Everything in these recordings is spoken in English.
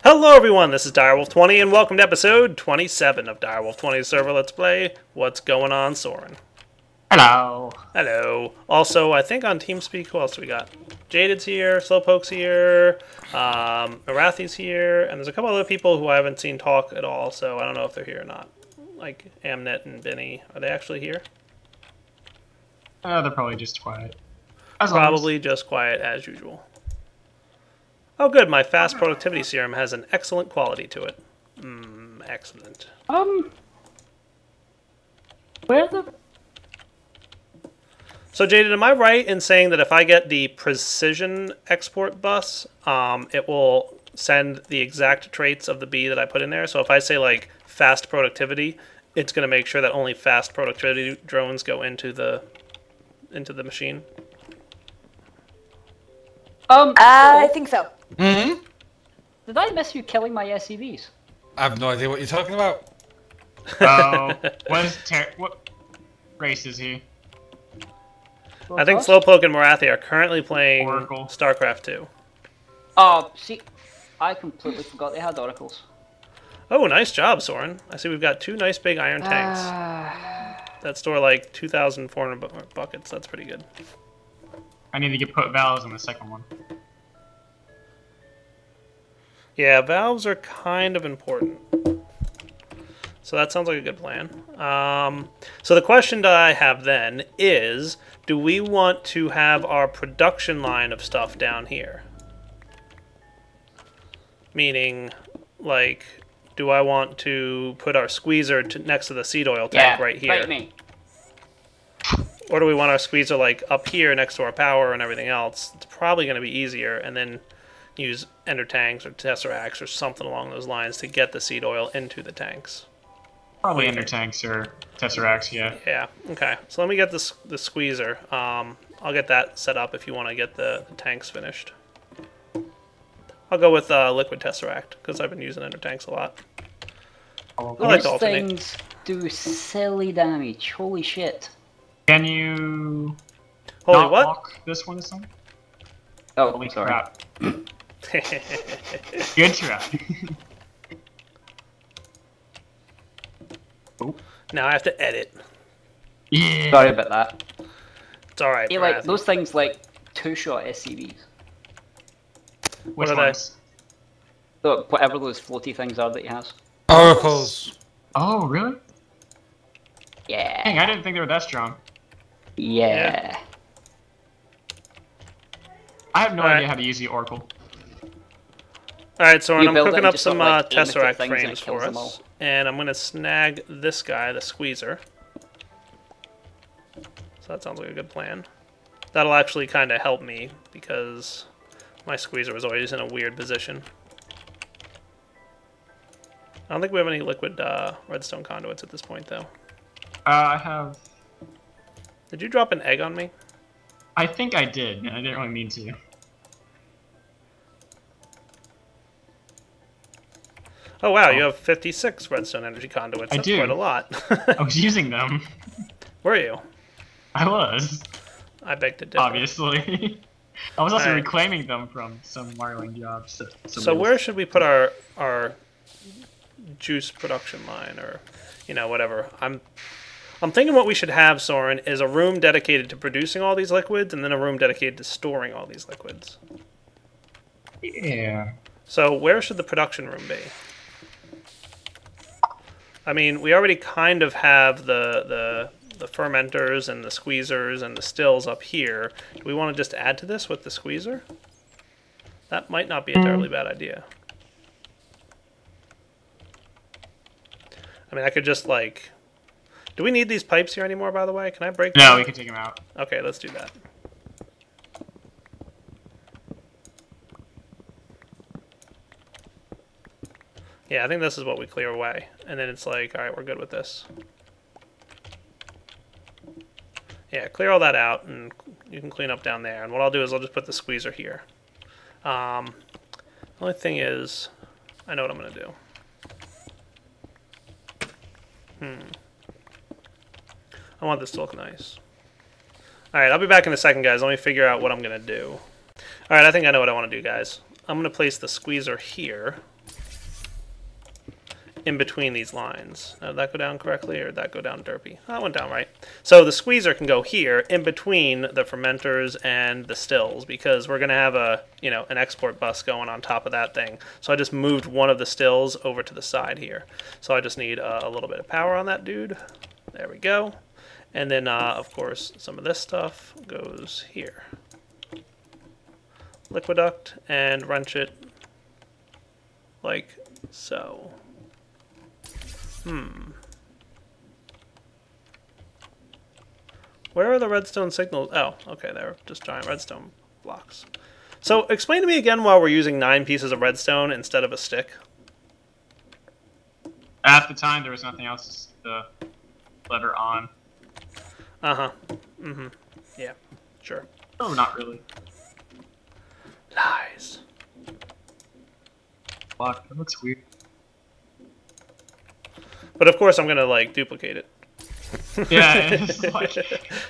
Hello everyone, this is Direwolf20 and welcome to episode 27 of Direwolf20 Server Let's Play What's Going On, Soren. Hello. Hello. Also, I think on TeamSpeak, who else do we got? Jaded's here, Slowpoke's here, Marathi's here, and there's a couple other people who I haven't seen talk at all, so I don't know if they're here or not. Like Amnet and Benny. Are they actually here? They're probably just quiet. Probably just quiet as usual. Oh good, my fast productivity serum has an excellent quality to it. Excellent. Where the... So Jaded, am I right in saying that if I get the precision export bus, it will send the exact traits of the bee that I put in there? So if I say like fast productivity, it's going to make sure that only fast productivity drones go into the machine? I think so. Mm-hmm. Did I miss you killing my SCVs? I have no idea what you're talking about. Oh, what race is he? I think Slowpoke and Marathi are currently playing Oracle. StarCraft 2. Oh, see, I completely forgot they had oracles. Oh, nice job, Soren. I see we've got two nice big iron tanks that store like 2,400 buckets. That's pretty good. I need to put valves on the second one. Yeah, valves are kind of important. So that sounds like a good plan. So the question that I have then is, do we want to have our production line of stuff down here? Meaning, like, do I want to put our squeezer next to the seed oil tank right here? Right me. Or do we want our squeezer like up here next to our power and everything else? It's probably going to be easier, and then use ender tanks or tesseracts or something along those lines to get the seed oil into the tanks. Probably ender tanks or tesseracts, yeah. Yeah, okay. So let me get the squeezer. I'll get that set up if you want to get the tanks finished. I'll go with liquid tesseract, because I've been using ender tanks a lot. I like to Those alternate. things do silly damage. Holy shit. Can you Holy not what? lock this one this time? Oh, Holy sorry. crap. Good try. Oh. Now I have to edit. Yeah. Sorry about that. It's alright. Yeah, like, those things like two-shot SCVs. Which are they? ones? So, whatever those floaty things are that he has. Oracles. Oh, really? Yeah. Dang, I didn't think they were that strong. Yeah. I have no Alright. idea how to use the Oracle. Alright, so You I'm build it cooking and up just some sort of, like, aim it at tesseract things and it frames kills for them us. all. And I'm going to snag this guy, the squeezer. So that sounds like a good plan. That'll actually kind of help me, because my squeezer was always in a weird position. I don't think we have any liquid redstone conduits at this point, though. I have... Did you drop an egg on me? I think I did, and I didn't really mean to. Oh wow, you have 56 redstone energy conduits. I That's do. quite a lot. I was using them. Were you? I was. I beg to differ. Obviously. I was also Alright. reclaiming them from some wiring jobs. So where should we put our juice production line, or whatever? I'm thinking what we should have, Soren, is a room dedicated to producing all these liquids, and then a room dedicated to storing all these liquids. Yeah. So where should the production room be? I mean, we already kind of have the fermenters and the squeezers and the stills up here. Do we want to just add to this with the squeezer? That might not be a terribly bad idea. I mean, I could just, like... Do we need these pipes here anymore, by the way? Can I break them? No, we can take them out. Okay, let's do that. Yeah, I think this is what we clear away. And then it's like, alright, we're good with this. Yeah, clear all that out, and you can clean up down there. And what I'll do is I'll just put the squeezer here. The only thing is, I know what I'm going to do. I want this to look nice. Alright, I'll be back in a second, guys. Let me figure out what I'm going to do. Alright, I think I know what I want to do, guys. I'm going to place the squeezer here. in between these lines. Now, did that go down correctly, or did that go down derpy? That went down right. So the squeezer can go here, in between the fermenters and the stills, because we're going to have a, an export bus going on top of that thing. So I just moved one of the stills over to the side here. So I just need a little bit of power on that dude. There we go. And then, of course, some of this stuff goes here. Liquiduct, and wrench it like so. Where are the redstone signals? Oh, okay, they're just giant redstone blocks. So explain to me again why we're using 9 pieces of redstone instead of a stick. At the time, there was nothing else to lever on. Uh-huh. Yeah, sure. Oh, not really. Lies. Block, that looks weird. But of course I'm going to, like, duplicate it. Yeah, it's like,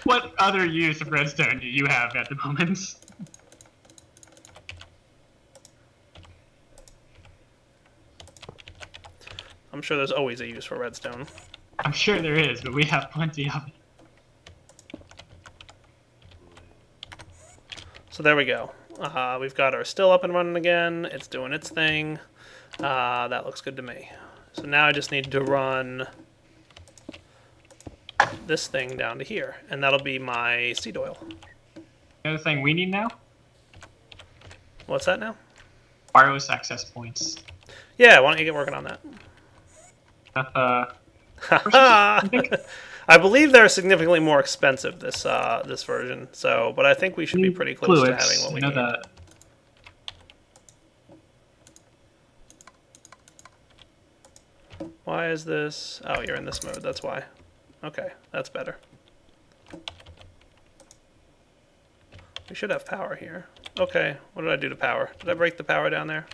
what other use of redstone do you have at the moment? I'm sure there's always a use for redstone. I'm sure there is, but we have plenty of it. So there we go. We've got our still up and running again. It's doing its thing. That looks good to me. So now I just need to run this thing down to here, and that'll be my seed oil. The other thing we need now? What's that now? Wireless access points. Yeah, why don't you get working on that? I believe they're significantly more expensive this this version. So, but I think we should be pretty close to having what we need. That. Why is this? Oh, you're in this mode. That's why. Okay, that's better. We should have power here. Okay, what did I do to power? Did I break the power down there?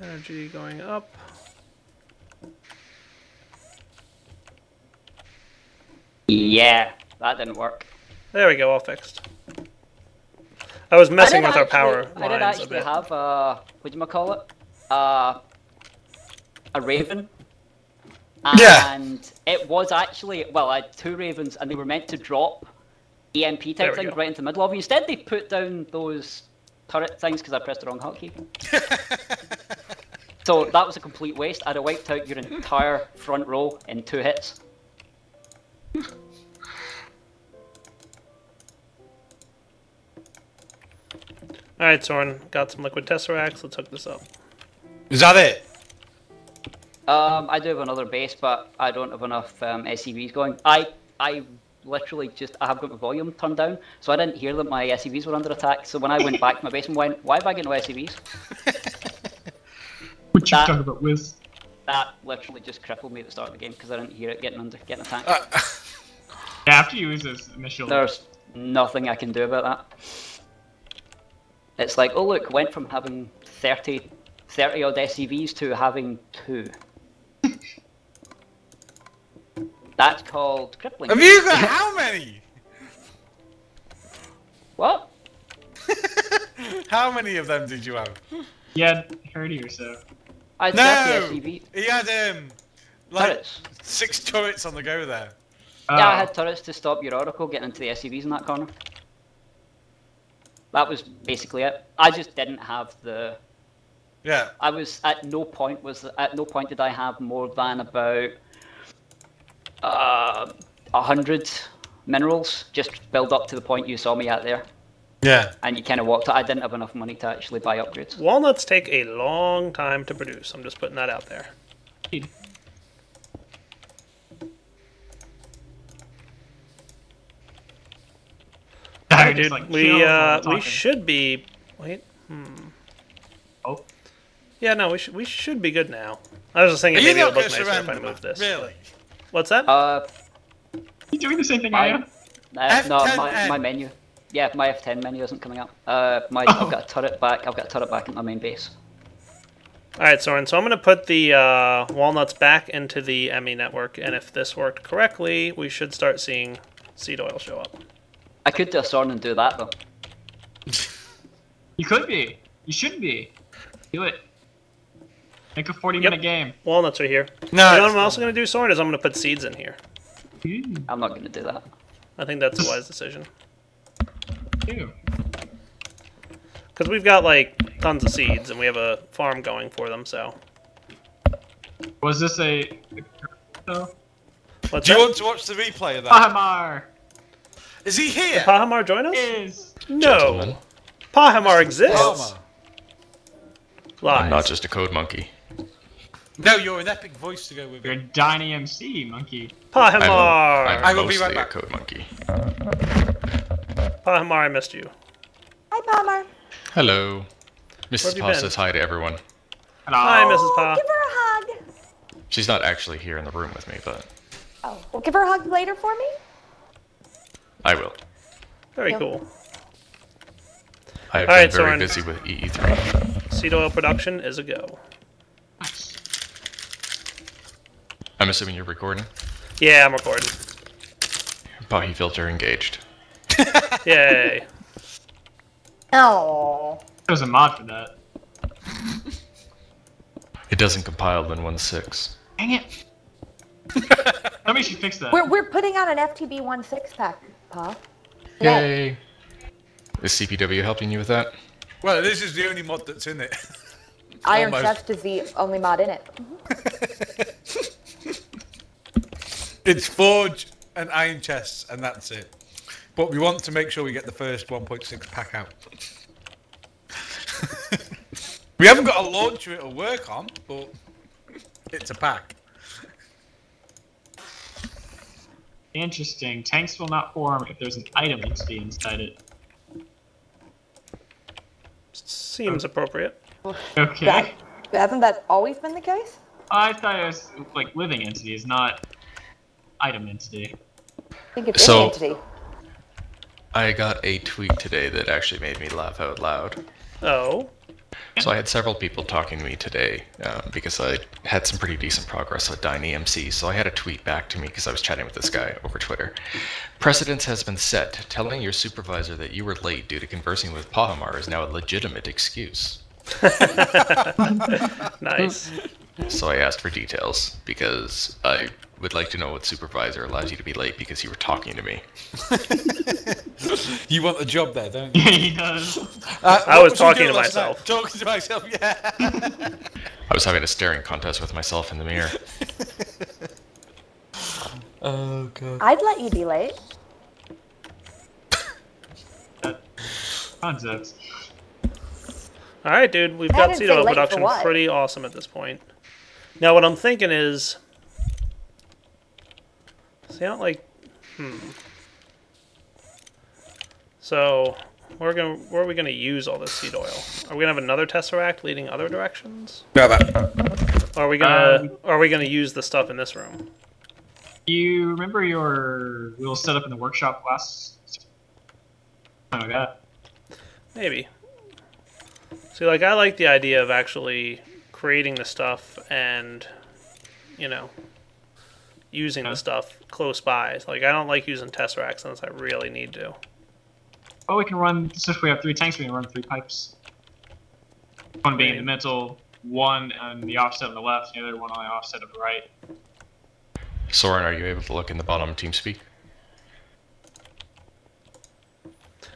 Energy going up. Yeah, that didn't work. There we go, all fixed. I was messing with our power lines I did actually a bit. have a raven. Yeah. And it was actually, well, I had 2 ravens and they were meant to drop EMP There type we thing go. right into the middle of me. Instead they put down those turret things because I pressed the wrong hotkey. So that was a complete waste. I'd have wiped out your entire front row in 2 hits. Alright, Soren, got some liquid tesseracts. Let's hook this up. Is that it? I do have another base, but I don't have enough SCVs going. I literally just, I have got my volume turned down, so I didn't hear that my SCVs were under attack. So when I went back to my base and went, why have I got no SCVs? What you talking about, Wiz? That literally just crippled me at the start of the game because I didn't hear it getting attacked. Yeah, after you use this initial... There's nothing I can do about that. It's like, oh look, went from having 30 odd SCVs to having 2. That's called crippling. Have you got how many? What? How many of them did you have? You had 30 or so. I had No! 30 SCV He had like turrets. 6 turrets on the go there. Yeah, I had turrets to stop your oracle getting into the SCVs in that corner. That was basically it. I just didn't have the. Yeah. I was at no point did I have more than about 100 minerals. Just build up to the point you saw me at there, Yeah. and you kind of walked. I didn't have enough money to actually buy upgrades. Walnuts take a long time to produce. I'm just putting that out there. Alright, dude. Like, We should be. Wait. Oh. Yeah, no, we should be good now. I was just thinking Are you maybe it not would look going to nicer if I surrender? moved this. Really? What's that? You doing the same thing I am? No, F10N. my menu. Yeah, my F10 menu isn't coming up. I've got a turret back. I've got a turret back in my main base. Alright, Soren, so I'm going to put the walnuts back into the ME network, and if this worked correctly, we should start seeing seed oil show up. I could do a Sorn and do that though. You could be. You should be. Do it. Make a 40-minute game. Walnuts are here. No, You know what I'm also going to do, Soren, is I'm going to put seeds in here. I'm not going to do that. I think that's a wise decision. Ew. Because we've got, like, tons of seeds, and we have a farm going for them, so... Was this a... No. What's Do you that? want to watch the replay of that? Pahamar Is he here? Pahamar join us? is... No. Gentlemen. Pahamar exists. Palmer. Lies. I'm not just a code monkey. No, you're an epic voice to go with You're a it. Diny MC, monkey. Pahamar. I'm I will be mostly right back. a code monkey. Pahamar, I missed you. Hi, Palmer. Hello. Where Mrs. have you Pa been? says hi to everyone. Hello. Hi, Mrs. Pa. Give her a hug. She's not actually here in the room with me, but Oh, well, give her a hug later for me. I will. Very Yep. cool. I have Alright, been very Soren. busy with EE3. Seed oil production is a go. Nice. I'm assuming you're recording? Yeah, I'm recording. Bahi filter engaged. Yay. Oh. There's a mod for that. It doesn't compile in 1.6. Dang it. Somebody should fix that. We're putting out an FTB 1.6 pack, Pa. Today. Yay! Is CPW helping you with that? Well, this is the only mod that's in it. Iron Almost. Chest is the only mod in it. It's Forge and Iron Chests, and that's it. But we want to make sure we get the first 1.6 pack out. We haven't got a launcher it'll work on, but it's a pack. Interesting. Tanks will not form if there's an item entity inside it. Seems appropriate. Okay. Hasn't that always been the case? I thought it was like living entities, not item entity. I think it's So- any entity. I got a tweet today that actually made me laugh out loud. Oh. So I had several people talking to me today because I had some pretty decent progress with Diny MC. So I had a tweet back to me because I was chatting with this guy over Twitter. Precedence has been set. Telling your supervisor that you were late due to conversing with Pahamar is now a legitimate excuse. Nice. So I asked for details because I would like to know what supervisor allows you to be late because you were talking to me. You want a job there, don't you? Yeah, he does. I what was you talking doing to last night? myself. Talking to myself, yeah. I was having a staring contest with myself in the mirror. Oh, God. I'd let you be late. Concepts. Alright, dude. We've I got didn't seed say oil late for production what. pretty awesome at this point. Now, what I'm thinking is... See, I don't like... So, where are we gonna use all this seed oil? Are we gonna have another tesseract leading other directions? Yeah, that. Or are we gonna use the stuff in this room? You remember your little setup in the workshop last? Oh my god. Maybe. See, like, I like the idea of actually creating the stuff and, you know, using the stuff close by. Like, I don't like using tesseracts unless I really need to. Oh, we can run. Since we have 3 tanks, we can run 3 pipes. One being in the middle, one on the offset on the left, and the other one on the offset of the right. Soren, are you able to look in the bottom TeamSpeak?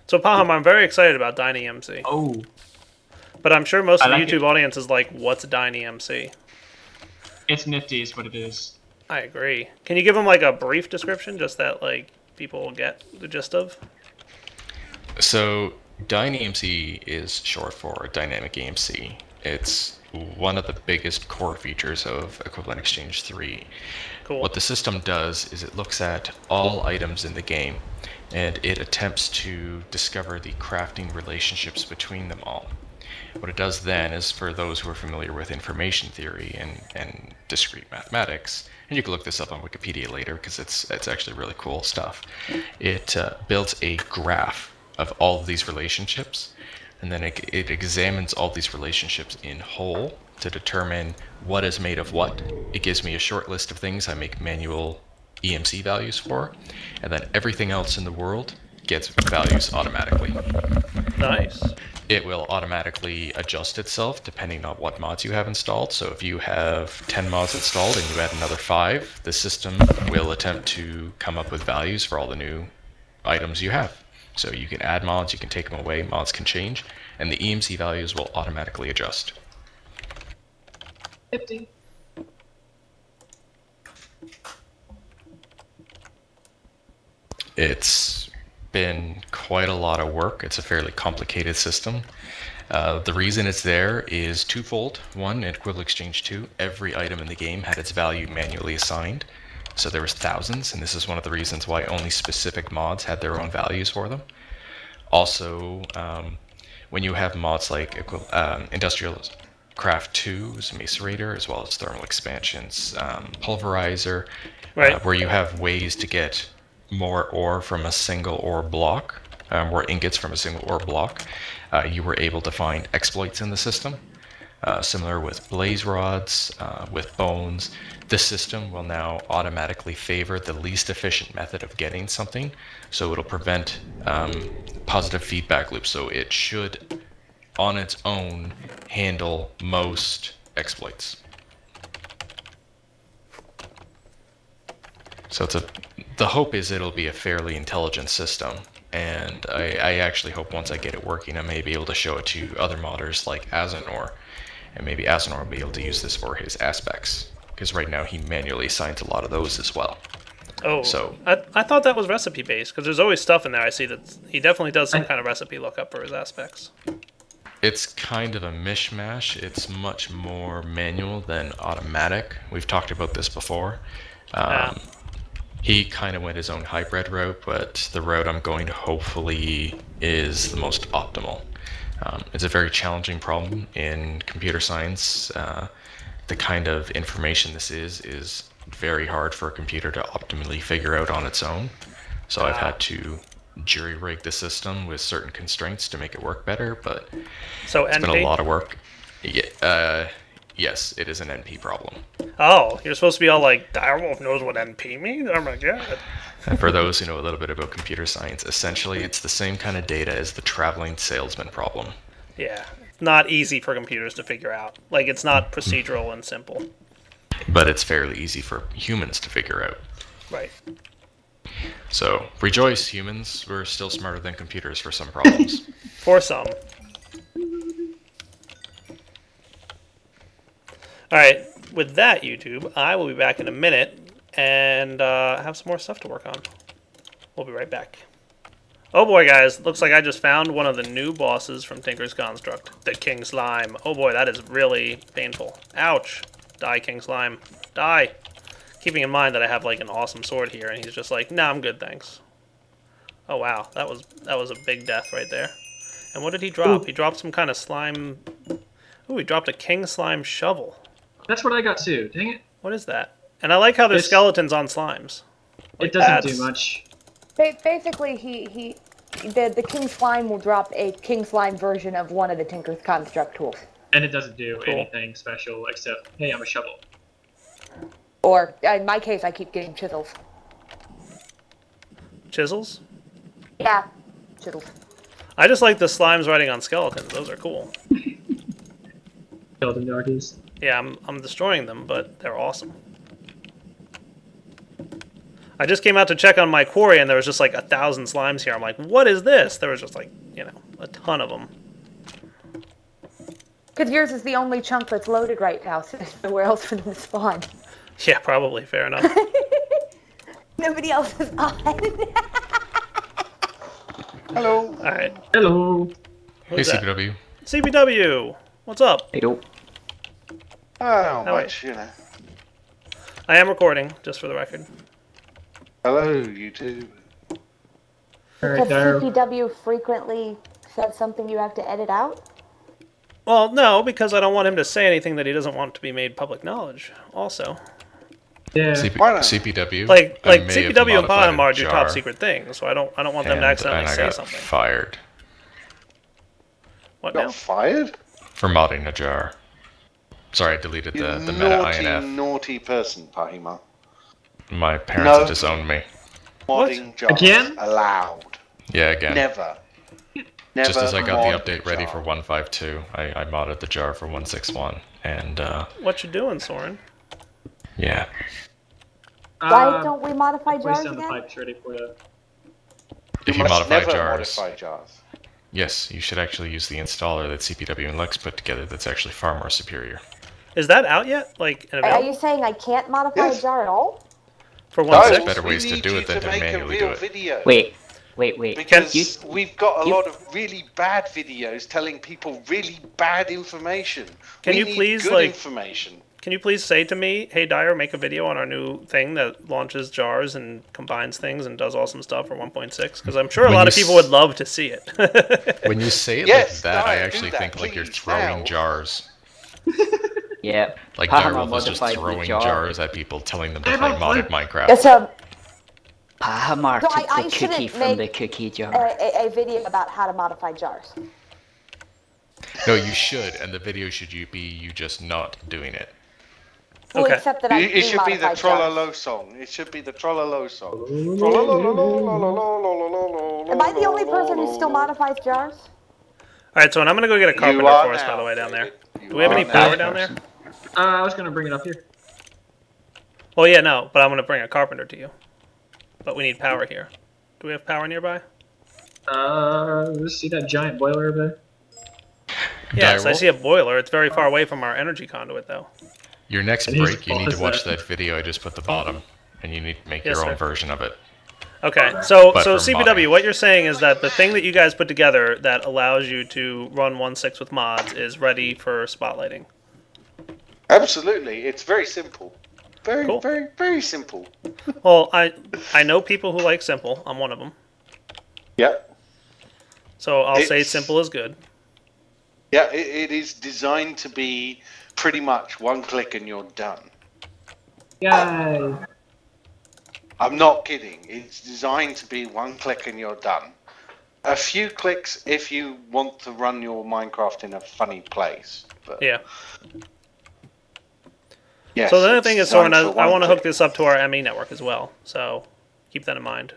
So, Paham, I'm very excited about Diny MC. Oh, But I'm sure most of the I like YouTube it. audience is like, what's Diny MC? it's nifty, is what it is. I agree. Can you give them, like, a brief description, just that, like, people will get the gist of? So, DynaEMC is short for Dynamic EMC. It's one of the biggest core features of Equivalent Exchange 3. Cool. What the system does is it looks at all items in the game, and it attempts to discover the crafting relationships between them all. What it does then is, for those who are familiar with information theory and discrete mathematics, and you can look this up on Wikipedia later because it's actually really cool stuff, it builds a graph of all of these relationships, and then it examines all these relationships in whole to determine what is made of what. It gives me a short list of things I make manual EMC values for, and then everything else in the world gets values automatically. Nice. it will automatically adjust itself depending on what mods you have installed. So if you have 10 mods installed and you add another 5, the system will attempt to come up with values for all the new items you have. So you can add mods, you can take them away, mods can change, and the EMC values will automatically adjust. 50. It's been quite a lot of work. It's a fairly complicated system. The reason it's there is twofold. One, in Equivalent Exchange 2, every item in the game had its value manually assigned. So there was thousands, and this is one of the reasons why only specific mods had their own values for them. Also, when you have mods like Industrial Craft 2's Macerator, as well as Thermal Expansion's Pulverizer, Right. where you have ways to get more ore from a single ore block, more ingots from a single ore block, you were able to find exploits in the system. Similar with blaze rods, with bones, this system will now automatically favor the least efficient method of getting something, so it'll prevent positive feedback loops. So it should, on its own, handle most exploits. So the hope is it'll be a fairly intelligent system, and I actually hope once I get it working I may be able to show it to other modders like Azanor, and maybe Azanor will be able to use this for his aspects, because right now he manually assigns a lot of those as well. Oh, So I thought that was recipe based, because there's always stuff in there I see that he definitely does some kind of recipe lookup for his aspects. it's kind of a mishmash. It's much more manual than automatic. We've talked about this before. He kind of went his own hybrid route, but the route I'm going to hopefully is the most optimal. It's a very challenging problem in computer science. The kind of information this is very hard for a computer to optimally figure out on its own. So I've had to jury-rig the system with certain constraints to make it work better, but So it's been NP? a lot of work. Yes, it is an NP problem. Oh, you're supposed to be all like, Direwolf knows what NP means? Oh my god. And for those who know a little bit about computer science, essentially it's the same kind of data as the traveling salesman problem. Yeah. It's not easy for computers to figure out. Like, it's not procedural and simple. But it's fairly easy for humans to figure out. Right. So, rejoice, humans. We're still smarter than computers for some problems. For some. Alright, with that, YouTube, I will be back in a minute and have some more stuff to work on. We'll be right back. Oh boy, guys, looks like I just found one of the new bosses from Tinker's Construct, the King Slime. Oh boy, that is really painful. Ouch. Die, King Slime. Die. Keeping in mind that I have like an awesome sword here, and he's just like, nah, I'm good, thanks. Oh wow, that was a big death right there. And what did he drop? Ooh. He dropped some kind of slime... Ooh, he dropped a King Slime shovel. That's what I got too. Dang it. What is that? And I like how there's It's- skeletons on slimes. Like It doesn't bats. do much. Basically, the King Slime will drop a King Slime version of one of the Tinker's Construct tools. And it doesn't do Cool. anything special except, hey, I'm a shovel. Or, in my case, I keep getting chisels. Chisels? Yeah, chisels. I just like the slimes riding on skeletons. Those are cool. Skeleton darkies. Yeah, I'm destroying them, but they're awesome. I just came out to check on my quarry, and there was just like 1,000 slimes here. I'm like, what is this? There was just like, you know, a ton of them. Because yours is the only chunk that's loaded right now, so there's nowhere else for them to spawn. Yeah, probably. Fair enough. Nobody else is on. Hello. All right. Hello. Hey, Who's that? CPW. CBW, what's up? Hey, dope. Oh, How are much, you know. I am recording, just for the record. Hello, YouTube. Alright, Because Daryl. CPW frequently says something you have to edit out. Well, no, because I don't want him to say anything that he doesn't want to be made public knowledge. Also, Yeah. Why not? CPW. like I may have CPW and modified a Potamar do top jar, secret things, so I don't want them and to accidentally I say got something. fired What Got now? fired? for modding a jar. Sorry, I deleted You the meta naughty, INF. naughty person, Patty-Ma. My parents No. have disowned me. Modding jars Again? allowed. Yeah, again. Never. Never Just as I got mod the update ready jar. for 152, I modded the jar for 161, and What you doing, Soren? yeah. Why don't we modify Place jars down the again? pipes ready for you. If you must modify never jars, modify jars. yes, you should actually use the installer that CPW and Lex put together that's actually far more superior. Is that out yet? Like, and Are available? you saying I can't modify Yes. a jar at all? For No, 1.6? better we ways to need do you it than to to make a manually do real it. video. Wait. Because You- we've got a you- lot of really bad videos telling people really bad information. Can we you need please, good like- information? Can you please say to me, hey Dyer, make a video on our new thing that launches jars and combines things and does awesome stuff for 1.6? Because I'm sure a When lot you of people would love to see it. When you say it Yes, like that, I Dyer, do actually that, think like you're please, throwing now. jars. Yeah. Like Pahamar Direwolf was just modified the throwing jar. jars at people, telling them to play modded Minecraft. Yes, Pahamar So took I the shouldn't cookie from the make cookie jar. a video about how to modify jars. No, you should, and the video should be you just not doing it. Well, Okay. except that I It do should be the modify jars. Trollolo song. It should be the Trollolo song. Am I the only person who still modifies jars? Alright, so I'm going to go get a carpenter You are for us, by now, the way, down there. David. You Do we have are any now. power down there? I was gonna bring it up here. Well, yeah, no, but I'm going to bring a carpenter to you. But we need power here. Do we have power nearby? See that giant boiler over there? Yes, I Direwolf, see a boiler. It's very far away from our energy conduit, though. your next And he's break, you need to paused watch that. that video I just put at the bottom, and you need to make Yes, your own sir. version of it. Okay, so But for CPW, modding. what you're saying is that the thing that you guys put together that allows you to run 1.6 with mods is ready for spotlighting. Absolutely. It's very simple. Very, Cool. very, very simple. Well, I know people who like simple. I'm one of them. Yeah. So I'll say It's- simple is good. Yeah, it is designed to be pretty much one click and you're done. Yay! I'm not kidding. It's designed to be one click and you're done. A few clicks if you want to run your Minecraft in a funny place. But Yeah. yes, So the other it's thing is, Soren, designed for I one want to hook click. this up to our ME network as well. So keep that in mind.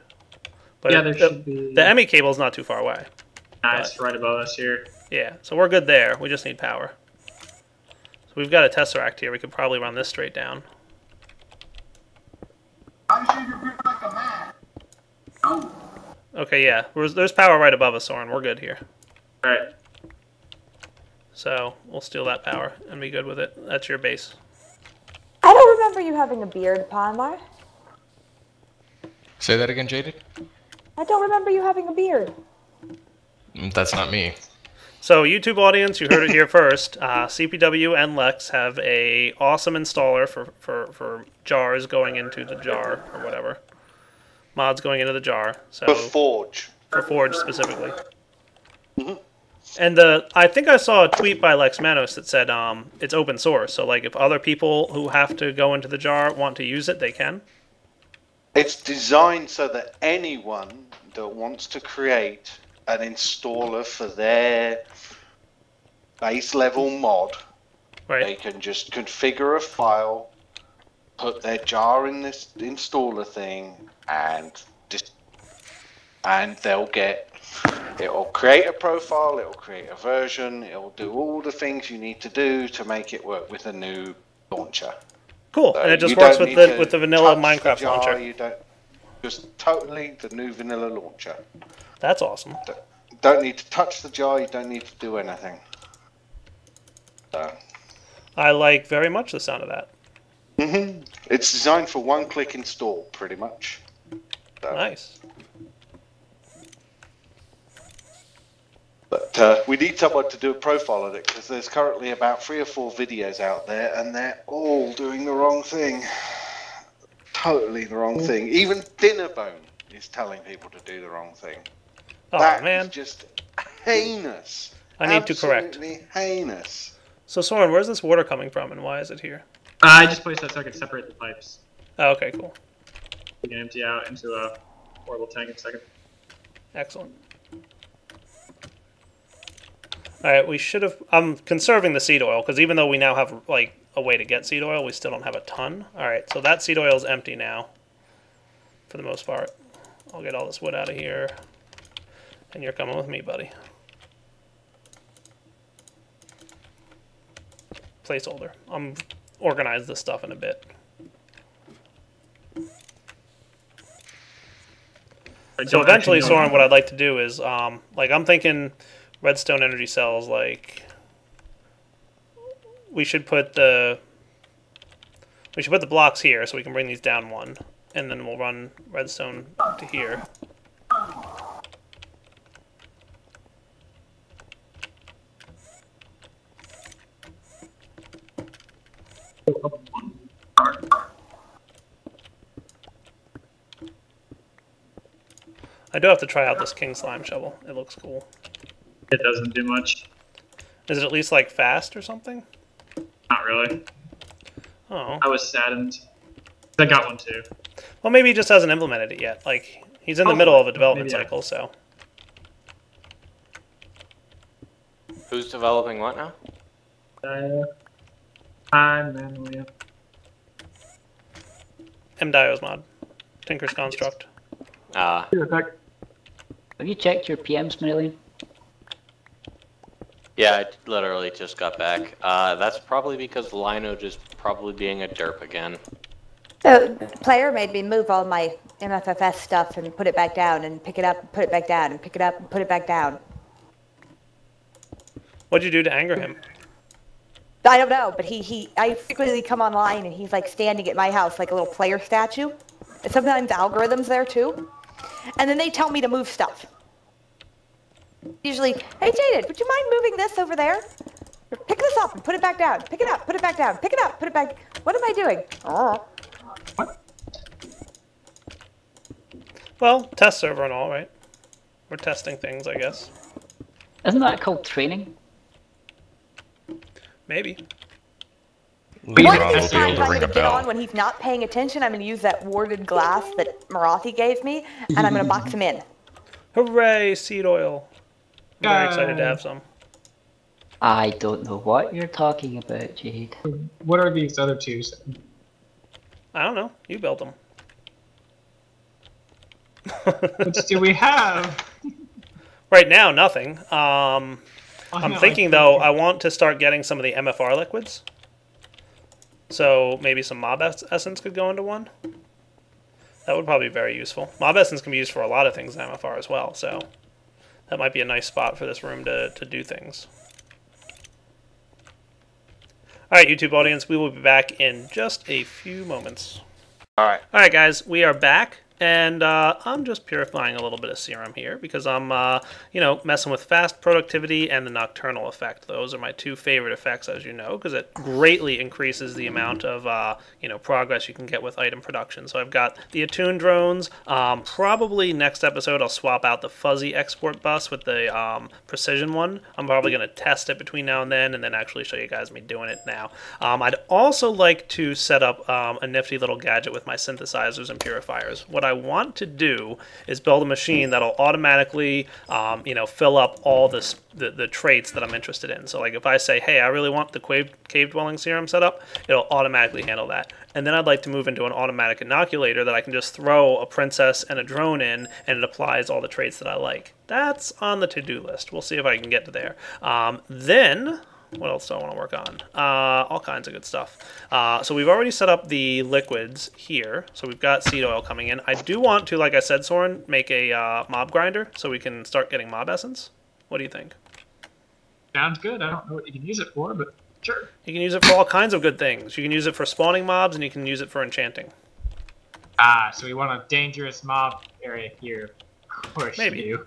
But Yeah, there should be. the ME cable is not too far away. Nah, it's right above us here. Yeah, so we're good there. We just need power. So we've got a Tesseract here. We could probably run this straight down. Okay, yeah. There's power right above us, Soren. We're good here. Alright. So we'll steal that power and be good with it. That's your base. I don't remember you having a beard, Palmar. Say that again, Jaded? I don't remember you having a beard. That's not me. So YouTube audience, you heard it here first. CPW and Lex have a awesome installer for jars going into the jar or whatever. Mods going into the jar. So For Forge. for Forge specifically. And I think I saw a tweet by Lex Manos that said it's open source. So like if other people who have to go into the jar want to use it, they can. It's designed so that anyone that wants to create an installer for their base level mod, they Right. can just configure a file, put their jar in this installer thing, and they'll get. It'll create a profile. It'll create a version. It'll do all the things you need to do to make it work with a new launcher. Cool. So And it just you works don't with need to the vanilla touch Minecraft the jar, launcher. You don't just totally the new vanilla launcher. That's awesome. Don't need to touch the jar. You don't need to do anything. So, I like very much the sound of that. it's designed for one-click install, pretty much. So, Nice. But we need someone to do a profile of it because there's currently about 3 or 4 videos out there, and they're all doing the wrong thing. Totally the wrong thing. Even Dinnerbone is telling people to do the wrong thing. Oh That is man. just heinous. I need to correct. Absolutely heinous. So Soren, where's this water coming from and why is it here? I just placed that so I could separate the pipes. Oh, okay, cool. We can empty out into a portable tank in a second. Excellent. Alright, we should have... I'm conserving the seed oil, because even though we now have, like, a way to get seed oil, we still don't have a ton. Alright, so that seed oil is empty now, for the most part. I'll get all this wood out of here. And you're coming with me, buddy. placeholder. I'm organize this stuff in a bit. So eventually, Soren, what I'd like to do is, like, I'm thinking redstone energy cells, like, we should put the blocks here so we can bring these down one, and then we'll run redstone to here. I do have to try out this king slime shovel. It looks cool. It doesn't do much. Is it at least like fast or something? Not really. Oh. I was saddened. I got one too. Well, maybe he just hasn't implemented it yet. Like, he's in the middle of a development cycle, so. Who's developing what now? I'm manually. MDIO's mod. Tinker's Construct. Ah. Have you checked your PMs, Marillion? Yeah, I literally just got back. That's probably because Lino just probably being a derp again. So, player made me move all my MFFS stuff and put it back down and pick it up and put it back down and pick it up and put it back down. What'd you do to anger him? I don't know, but I frequently come online and he's like standing at my house like a little player statue. And sometimes algorithms there too. And then they tell me to move stuff. Usually, hey Jaded, would you mind moving this over there? Or pick this up and put it back down. Pick it up, put it back down. Pick it up, put it back. What am I doing? Oh. Well, test server and all, right? We're testing things, I guess. Isn't that called training? Maybe. Lee One Rob of will these be able times to I'm ring going a to get on bell. when he's not paying attention. I'm going to use that warded glass that Marathi gave me, and I'm going to box him in. Hooray, seed oil. I'm very excited to have some. I don't know what you're talking about, Jade. What are these other two? I don't know. You built them. Which do we have? Right now, nothing. I'm thinking, though, I want to start getting some of the MFR liquids. So maybe some mob essence could go into one. That would probably be very useful. Mob essence can be used for a lot of things in MFR as well, so that might be a nice spot for this room to do things. Alright, YouTube audience, we will be back in just a few moments. Alright. Alright guys, we are back. And I'm just purifying a little bit of serum here because I'm, messing with fast productivity and the nocturnal effect. Those are my two favorite effects, as you know, because it greatly increases the amount of, progress you can get with item production. So I've got the attuned drones. Probably next episode I'll swap out the fuzzy export bus with the precision one. I'm probably going to test it between now and then actually show you guys me doing it now. I'd also like to set up a nifty little gadget with my synthesizers and purifiers. What I want to do is build a machine that'll automatically, fill up all the traits that I'm interested in. So, like, if I say, hey, I really want the cave dwelling serum set up, it'll automatically handle that. And then I'd like to move into an automatic inoculator that I can just throw a princess and a drone in, and it applies all the traits that I like. That's on the to-do list. We'll see if I can get to there. Then what else do I want to work on? All kinds of good stuff. So we've already set up the liquids here. So we've got seed oil coming in. I do want to, like I said, Soren, make a mob grinder so we can start getting mob essence. What do you think? Sounds good. I don't know what you can use it for, but sure. You can use it for all kinds of good things. You can use it for spawning mobs, and you can use it for enchanting. So we want a dangerous mob area here. Of course Maybe. you do.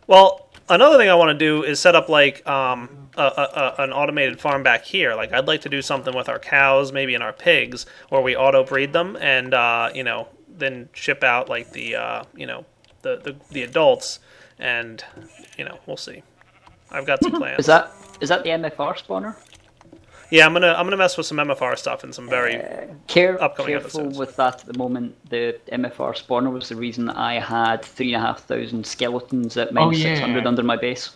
Well, another thing I want to do is set up, like, an automated farm back here. Like, I'd like to do something with our cows, maybe in our pigs, where we auto-breed them and, then ship out, like, the adults, and, we'll see. I've got some plans. Is that the MFR spawner? Yeah, I'm gonna mess with some MFR stuff and some very upcoming Careful episodes. with that at the moment. The MFR spawner was the reason I had 3,500 skeletons at minus 600 under my base.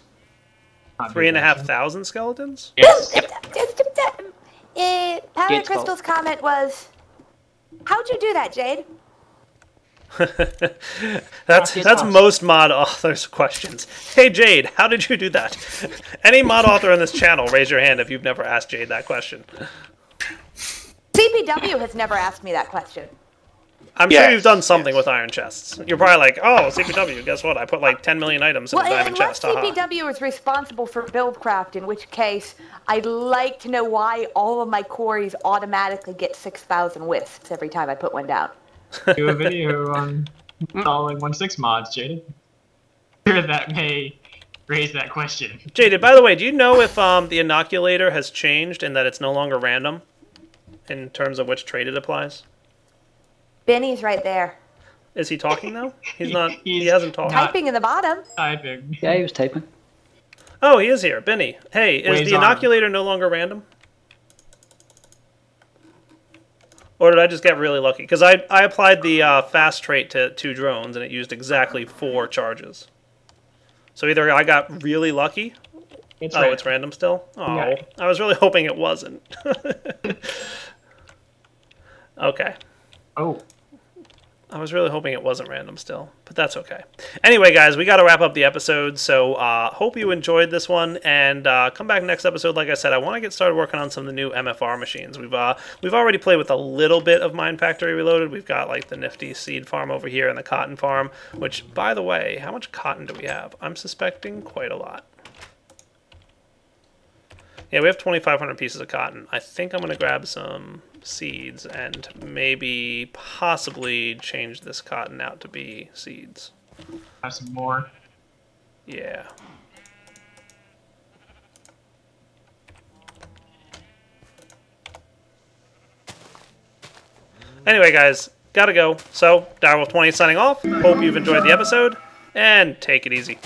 3,500 skeletons? Yes. Powder Jade's Crystal's comment was, how'd you do that, Jade? that's most mod authors' questions. Hey Jade, how did you do that? Any mod author on this channel, raise your hand if you've never asked Jade that question. CPW has never asked me that question. I'm sure you've done something with iron chests. You're probably like, oh, CPW, guess what? I put like 10 million items in a diamond chest. CPW is responsible for buildcraft, in which case I'd like to know why all of my quarries automatically get 6,000 wisps every time I put one down. Do a video on installing 1.6 mods, Jaded. Sure, that may raise that question. Jaded, by the way, do you know if the inoculator has changed and that it's no longer random in terms of which trait it applies? Benny's right there. Is he talking now? He's not. He hasn't talked. Typing in the bottom. Typing. Yeah, he was typing. Oh, he is here. Benny. Hey, is the inoculator no longer random? Or did I just get really lucky? Because I applied the fast trait to 2 drones and it used exactly 4 charges. So either I got really lucky. It's random still? Oh, yeah. I was really hoping it wasn't. Okay. Oh. I was really hoping it wasn't random still, but that's okay. Anyway, guys, we got to wrap up the episode, so hope you enjoyed this one, and come back next episode. Like I said, I want to get started working on some of the new MFR machines. We've already played with a little bit of Mine Factory Reloaded. We've got like the nifty seed farm over here and the cotton farm, which, by the way, how much cotton do we have? I'm suspecting quite a lot. Yeah, we have 2,500 pieces of cotton. I think I'm going to grab some seeds and maybe possibly change this cotton out to be seeds. Have some more. Yeah. Anyway, guys, gotta go. So, Direwolf20 signing off. Hope you've enjoyed the episode, and take it easy.